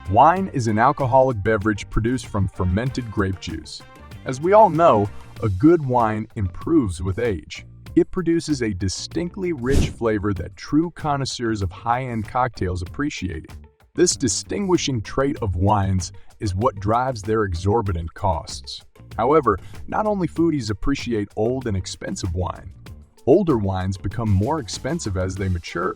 Wine is an alcoholic beverage produced from fermented grape juice. As we all know, a good wine improves with age. It produces a distinctly rich flavor that true connoisseurs of high-end cocktails appreciate. This distinguishing trait of wines is what drives their exorbitant costs. However, not only foodies appreciate old and expensive wine. Older wines become more expensive as they mature,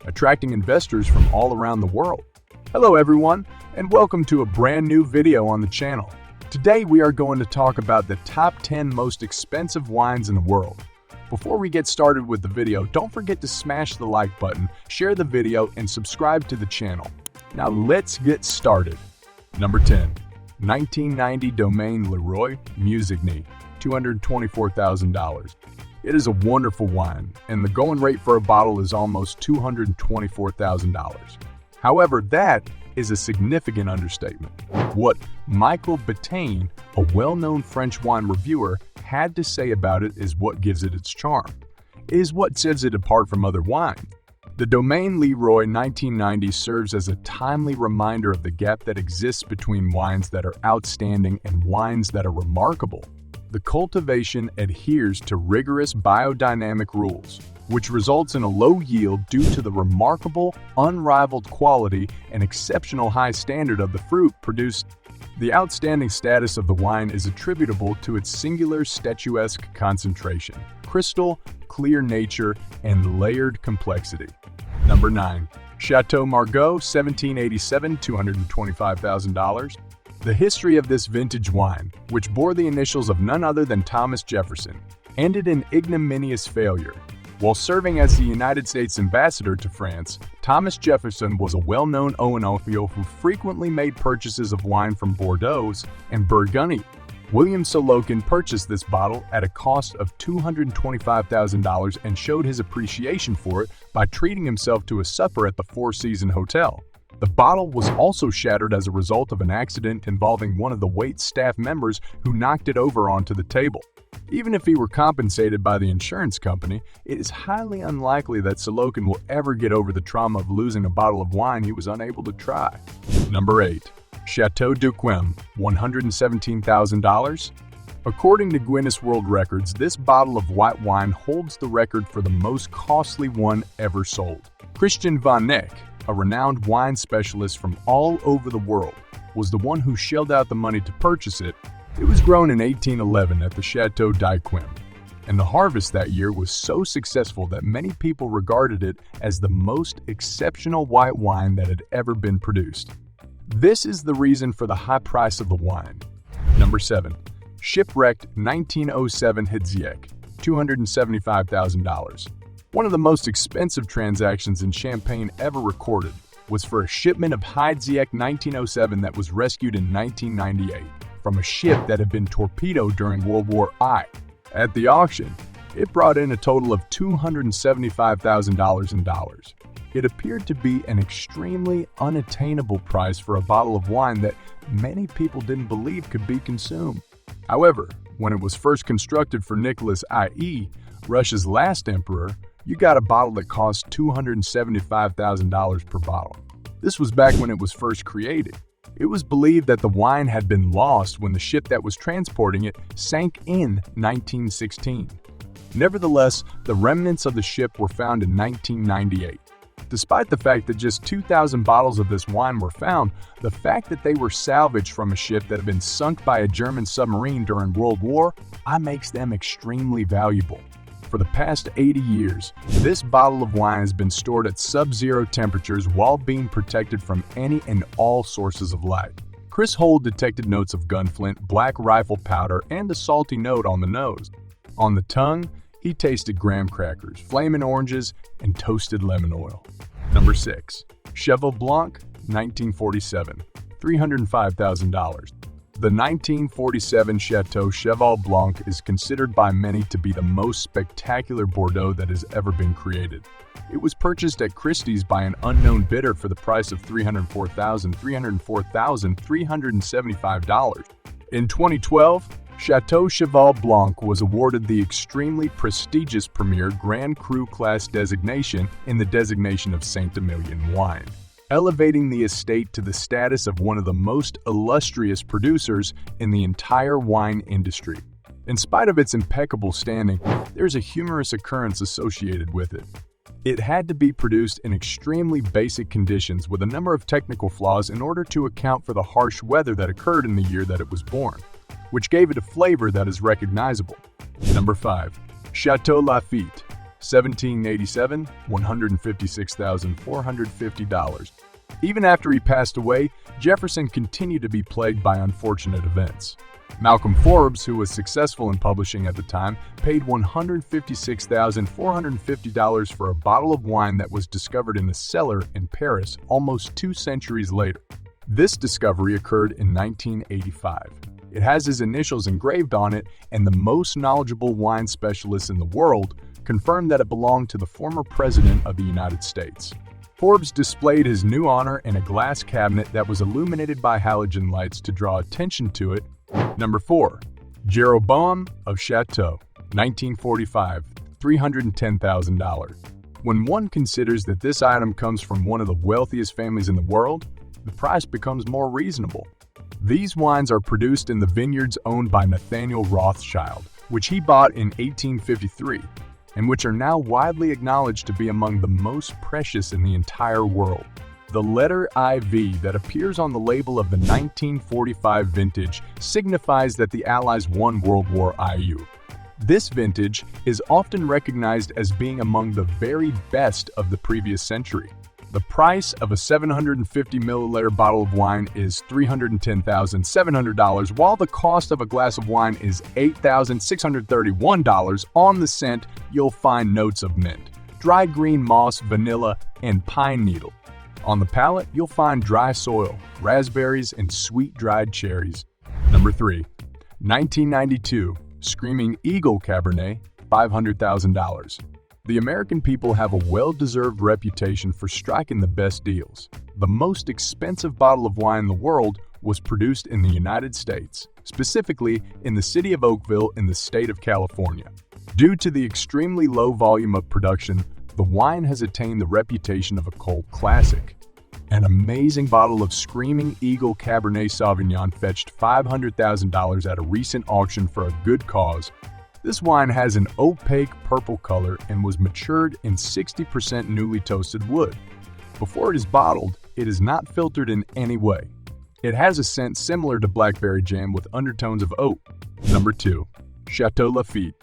attracting investors from all around the world. Hello everyone, and welcome to a brand new video on the channel. Today we are going to talk about the top 10 most expensive wines in the world. Before we get started with the video, don't forget to smash the like button, share the video, and subscribe to the channel. Now let's get started. Number 10. 1990 Domaine Leroy Musigny, $224,000. It is a wonderful wine, and the going rate for a bottle is almost $224,000. However, that is a significant understatement. What Michael Betaine, a well-known French wine reviewer, had to say about it is what gives it its charm. It is what sets it apart from other wines. The Domaine Leroy 1990 serves as a timely reminder of the gap that exists between wines that are outstanding and wines that are remarkable. The cultivation adheres to rigorous biodynamic rules, which results in a low yield due to the remarkable, unrivaled quality and exceptional high standard of the fruit produced. The outstanding status of the wine is attributable to its singular statuesque concentration, crystal, clear nature, and layered complexity. Number 9. Chateau Margaux 1787, $225,000. The history of this vintage wine, which bore the initials of none other than Thomas Jefferson, ended in ignominious failure. While serving as the United States ambassador to France, Thomas Jefferson was a well-known oenophile who frequently made purchases of wine from Bordeaux and Burgundy. William Solokin purchased this bottle at a cost of $225,000 and showed his appreciation for it by treating himself to a supper at the Four Seasons Hotel. The bottle was also shattered as a result of an accident involving one of the wait staff members who knocked it over onto the table. Even if he were compensated by the insurance company, it is highly unlikely that Solokin will ever get over the trauma of losing a bottle of wine he was unable to try. Number 8. Chateau d'Yquem, $117,000. According to Guinness World Records, this bottle of white wine holds the record for the most costly one ever sold. Christian van Neck, a renowned wine specialist from all over the world, was the one who shelled out the money to purchase it. It was grown in 1811 at the Chateau d'Yquem, and the harvest that year was so successful that many people regarded it as the most exceptional white wine that had ever been produced. This is the reason for the high price of the wine. Number 7. Shipwrecked 1907 Hidziek, $275,000. One of the most expensive transactions in Champagne ever recorded was for a shipment of Hidziek 1907 that was rescued in 1998 from a ship that had been torpedoed during World War I. At the auction, it brought in a total of $275,000 in dollars. It appeared to be an extremely unattainable price for a bottle of wine that many people didn't believe could be consumed. However, when it was first constructed for Nicholas I.E., Russia's last emperor, you got a bottle that cost $275,000 per bottle. This was back when it was first created. It was believed that the wine had been lost when the ship that was transporting it sank in 1916. Nevertheless, the remnants of the ship were found in 1998. Despite the fact that just 2,000 bottles of this wine were found, the fact that they were salvaged from a ship that had been sunk by a German submarine during World War I makes them extremely valuable. For the past 80 years, this bottle of wine has been stored at sub-zero temperatures while being protected from any and all sources of light. Chris Holt detected notes of gunflint, black rifle powder, and a salty note on the nose. On the tongue, he tasted graham crackers, flaming oranges, and toasted lemon oil. Number 6. Cheval Blanc, 1947, $305,000. The 1947 Chateau Cheval Blanc is considered by many to be the most spectacular Bordeaux that has ever been created. It was purchased at Christie's by an unknown bidder for the price of $304,375. In 2012, Chateau Cheval Blanc was awarded the extremely prestigious Premier Grand Cru class designation in the designation of Saint-Emilion wine. elevating the estate to the status of one of the most illustrious producers in the entire wine industry. In spite of its impeccable standing, there's a humorous occurrence associated with it. It had to be produced in extremely basic conditions with a number of technical flaws in order to account for the harsh weather that occurred in the year that it was born, which gave it a flavor that is recognizable. Number 5. Chateau Lafite, 1787, $156,450. Even after he passed away, Jefferson continued to be plagued by unfortunate events. Malcolm Forbes, who was successful in publishing at the time, paid $156,450 for a bottle of wine that was discovered in a cellar in Paris almost 2 centuries later. This discovery occurred in 1985. It has his initials engraved on it, and the most knowledgeable wine specialists in the world confirmed that it belonged to the former President of the United States. Forbes displayed his new honor in a glass cabinet that was illuminated by halogen lights to draw attention to it. Number 4. Jeroboam of Chateau, 1945, $310,000. When one considers that this item comes from one of the wealthiest families in the world, the price becomes more reasonable. These wines are produced in the vineyards owned by Nathaniel Rothschild, which he bought in 1853, and which are now widely acknowledged to be among the most precious in the entire world. The letter IV that appears on the label of the 1945 vintage signifies that the Allies won World War II. This vintage is often recognized as being among the very best of the previous century. The price of a 750 milliliter bottle of wine is $310,700, while the cost of a glass of wine is $8,631. On the scent, you'll find notes of mint, dried green moss, vanilla, and pine needle. On the palate, you'll find dry soil, raspberries, and sweet dried cherries. Number 3. 1992 Screaming Eagle Cabernet, $500,000. The American people have a well-deserved reputation for striking the best deals. The most expensive bottle of wine in the world was produced in the United States, specifically in the city of Oakville in the state of California. Due to the extremely low volume of production, the wine has attained the reputation of a cult classic. An amazing bottle of Screaming Eagle Cabernet Sauvignon fetched $500,000 at a recent auction for a good cause. This wine has an opaque purple color and was matured in 60% newly toasted wood. Before it is bottled, it is not filtered in any way. It has a scent similar to blackberry jam with undertones of oak. Number 2. Chateau Lafite.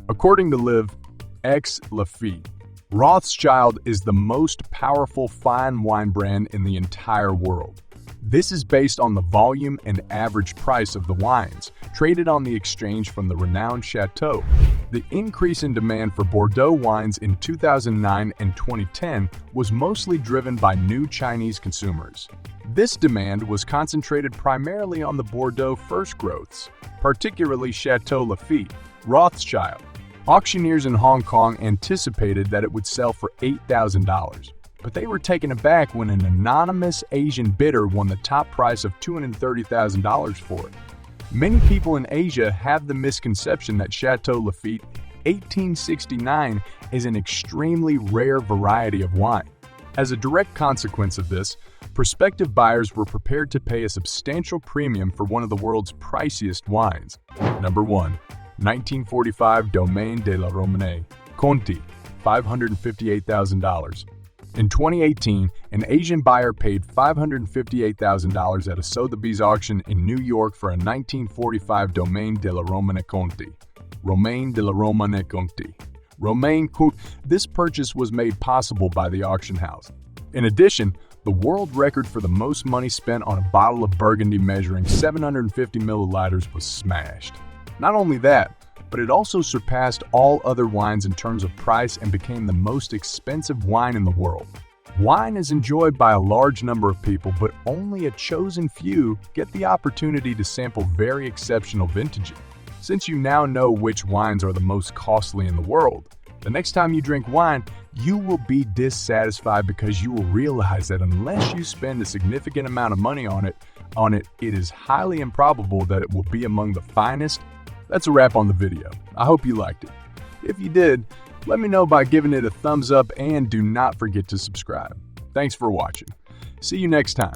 According to Liv X Lafite, Rothschild is the most powerful fine wine brand in the entire world. This is based on the volume and average price of the wines, traded on the exchange from the renowned chateau. The increase in demand for Bordeaux wines in 2009 and 2010 was mostly driven by new Chinese consumers. This demand was concentrated primarily on the Bordeaux first growths, particularly Chateau Lafite, Rothschild. Auctioneers in Hong Kong anticipated that it would sell for $8,000, but they were taken aback when an anonymous Asian bidder won the top price of $230,000 for it. Many people in Asia have the misconception that Chateau Lafite 1869 is an extremely rare variety of wine. As a direct consequence of this, prospective buyers were prepared to pay a substantial premium for one of the world's priciest wines. Number 1. 1945 Domaine de la Romanée, Conti, $558,000. In 2018, an Asian buyer paid $558,000 at a Sotheby's auction in New York for a 1945 Domaine de la Romanée Conti. Romaine de la Romanée Conti. Romaine Conti. This purchase was made possible by the auction house. In addition, the world record for the most money spent on a bottle of Burgundy measuring 750 milliliters was smashed. Not only that, but it also surpassed all other wines in terms of price and became the most expensive wine in the world. Wine is enjoyed by a large number of people, but only a chosen few get the opportunity to sample very exceptional vintages. Since you now know which wines are the most costly in the world, the next time you drink wine, you will be dissatisfied because you will realize that unless you spend a significant amount of money on it, it is highly improbable that it will be among the finest. That's a wrap on the video. I hope you liked it. If you did, let me know by giving it a thumbs up and do not forget to subscribe. Thanks for watching. See you next time.